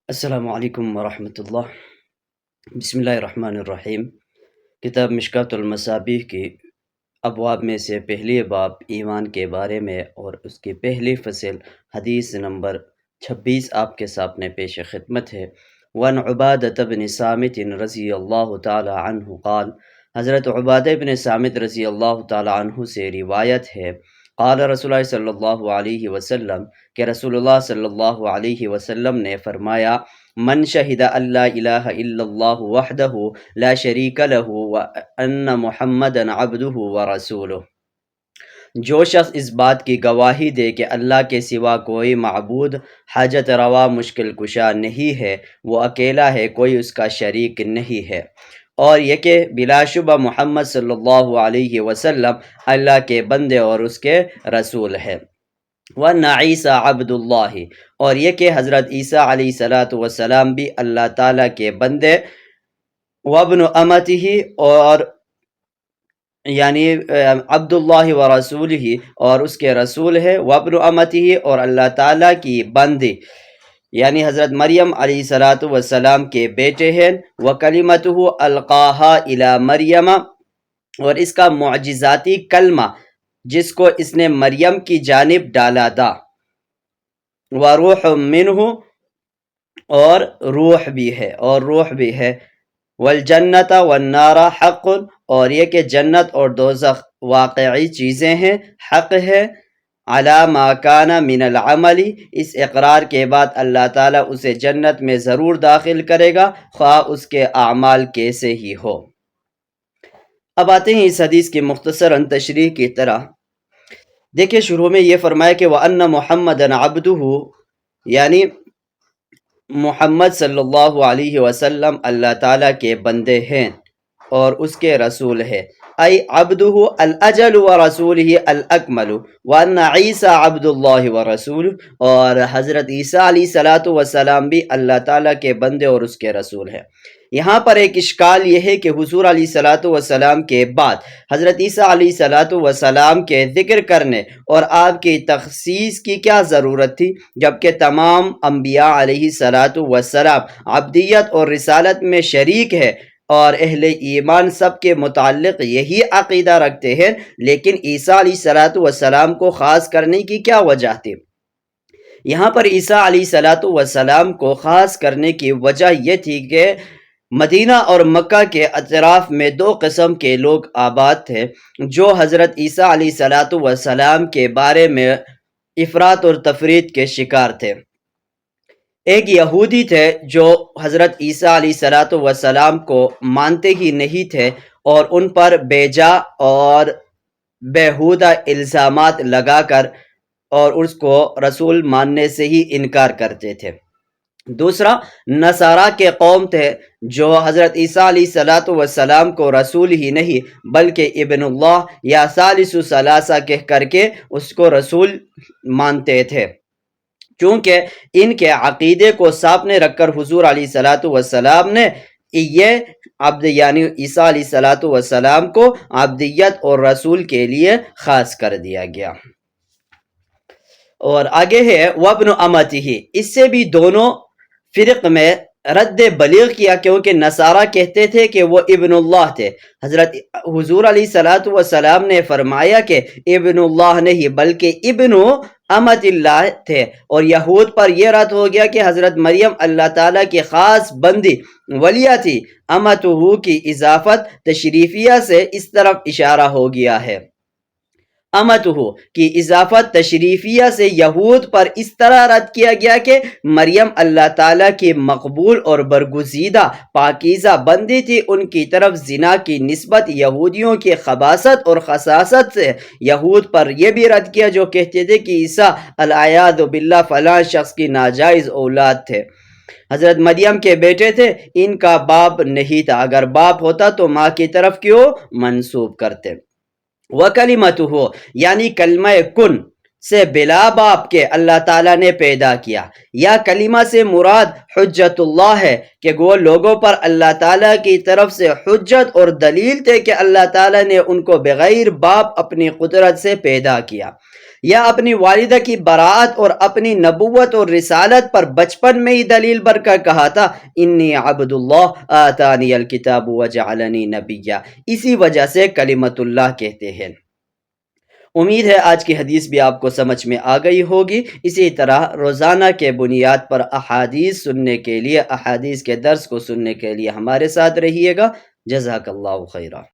السلام علیکم ورحمۃ اللہ۔ بسم اللہ الرحمن الرحیم۔ کتاب مشکوٰۃ المصابیح کی ابواب میں سے پہلی باب ایمان کے بارے میں اور اس کی پہلی فصل حدیث نمبر 26 آپ کے سامنے پیش خدمت ہے۔ وعن عبادۃ بن صامت رضی اللہ تعالی عنہ قال، حضرت عبادہ بن صامت رضی اللہ تعالی عنہ سے روایت ہے، قال رسول اللہ صلی اللہ علیہ وسلم، کہ رسول اللہ صلی اللہ علیہ وسلم نے فرمایا، من شہد اللہ الہ الا اللہ وحدہ لا شریک لہ وان محمدا عبدہ ورسولہ، جو شخص اس بات کی گواہی دے کہ اللہ کے سوا کوئی معبود حاجت روا مشکل کشا نہیں ہے، وہ اکیلا ہے، کوئی اس کا شریک نہیں ہے، اور یہ کہ بلا شبہ محمد صلی اللہ علیہ وسلم اللہ کے بندے اور اس کے رسول ہے۔ وَأَنَّ عِيسَىٰ عَبْدُ اللَّهِ، اور یہ کہ حضرت عیسیٰ علیہ السلام بھی اللہ تعالیٰ کے بندے، وَابْنُ أَمَتِهِ، اور یعنی عبداللہ و رسولہ، اور اس کے رسول ہے، وَابْنُ أَمَتِهِ، اور اللہ تعالیٰ کی بندی یعنی حضرت مریم علیہ السلام کے بیٹے ہیں، وَكَلِمَتُهُ أَلْقَاهَا إِلَى مَرْيَمَ، اور اس کا معجزاتی کلمہ جس کو اس نے مریم کی جانب ڈالا تھا، وَرُوحٌ مِّنْهُ، اور روح بھی ہے، وَالْجَنَّةَ وَالنَّارَ حَقٌّ، اور یہ کہ جنت اور دوزخ واقعی چیزیں ہیں، حق ہے، عَلَى مَا كَانَ مِنَ الْعَمَلِ، اس اقرار کے بعد اللہ تعالیٰ اسے جنت میں ضرور داخل کرے گا، خواہ اس کے اعمال کیسے ہی ہو۔ اب آتے ہیں اس حدیث کی مختصراً تشریح کی طرح۔ دیکھیں شروع میں یہ فرمایا کہ وَأَنَّ مُحَمَّدًا عَبْدُهُ، یعنی محمد صلی اللہ علیہ وسلم اللہ تعالیٰ کے بندے ہیں اور اس کے رسول ہے، ای عبدہ الاجل ورسولہ الاکمل، وَأَنَّ عیسیٰ عبد اللہ ورسولہ، اور حضرت عیسیٰ علیہ السلام بھی اللہ تعالیٰ کے بندے اور اس کے رسول ہے۔ یہاں پر ایک اشکال یہ ہے کہ حضور علیہ السلام کے بعد حضرت عیسیٰ علیہ السلام کے ذکر کرنے اور آپ کی تخصیص کی کیا ضرورت تھی، جبکہ تمام انبیاء علیہ السلام عبدیت اور رسالت میں شریک ہے اور اہل ایمان سب کے متعلق یہی عقیدہ رکھتے ہیں، لیکن عیسیٰ علیہ السلام کو خاص کرنے کی کیا وجہ تھی؟ یہاں پر عیسیٰ علیہ السلام کو خاص کرنے کی وجہ یہ تھی کہ مدینہ اور مکہ کے اطراف میں دو قسم کے لوگ آباد تھے جو حضرت عیسیٰ علیہ السلام کے بارے میں افراط اور تفریط کے شکار تھے۔ ایک یہودی تھے جو حضرت عیسیٰ علیہ السلام کو مانتے ہی نہیں تھے اور ان پر بیجا اور بیہودہ الزامات لگا کر اور اس کو رسول ماننے سے ہی انکار کرتے تھے۔ دوسرا نصارہ کے قوم تھے جو حضرت عیسیٰ علیہ السلام کو رسول ہی نہیں بلکہ ابن اللہ یا ثالث ثلاثہ کہہ کر کے اس کو رسول مانتے تھے۔ چونکہ ان کے عقیدے کو سامنے رکھ کر حضور علیہ السلام نے یہ یعنی عیسیٰ علیہ السلام کو عبدیت اور رسول کے لیے خاص کر دیا گیا۔ اور آگے ہے وابن امتہ، اس سے بھی دونوں فرق میں رد بلیغ کیا، کیونکہ نصارہ کہتے تھے کہ وہ ابن اللہ تھے، حضرت حضور علیہ السلام نے فرمایا کہ ابن اللہ نہیں بلکہ ابن امت اللہ تھے، اور یہود پر یہ رد ہو گیا کہ حضرت مریم اللہ تعالیٰ کی خاص بندی ولیہ تھی۔ امتہ کی اضافت تشریفیہ سے اس طرف اشارہ ہو گیا ہے، امتہ کی اضافت تشریفیہ سے یہود پر اس طرح رد کیا گیا کہ مریم اللہ تعالیٰ کی مقبول اور برگزیدہ پاکیزہ بندی تھی، ان کی طرف زنا کی نسبت یہودیوں کی خباثت اور خساست سے یہود پر یہ بھی رد کیا جو کہتے تھے کہ عیسیٰ العیاذ باللہ فلاں شخص کی ناجائز اولاد تھے، حضرت مریم کے بیٹے تھے، ان کا باپ نہیں تھا، اگر باپ ہوتا تو ماں کی طرف کیوں منسوب کرتے۔ وَكَلِمَتُهُ، یعنی کلمہ کن سے بلا باپ کے اللہ تعالیٰ نے پیدا کیا، یا کلمہ سے مراد حجت اللہ ہے کہ وہ لوگوں پر اللہ تعالیٰ کی طرف سے حجت اور دلیل تھے کہ اللہ تعالیٰ نے ان کو بغیر باپ اپنی قدرت سے پیدا کیا۔ یا اپنی والدہ کی براعت اور اپنی نبوت اور رسالت پر بچپن میں ہی دلیل بھر کر کہا تھا انی عبد اللہ آتانی الکتاب وجعلنی نبیا، اسی وجہ سے کلمت اللہ کہتے ہیں۔ امید ہے آج کی حدیث بھی آپ کو سمجھ میں آ گئی ہوگی۔ اسی طرح روزانہ کے بنیاد پر احادیث سننے کے لیے، احادیث کے درس کو سننے کے لیے ہمارے ساتھ رہیے گا۔ جزاک اللہ خیرہ۔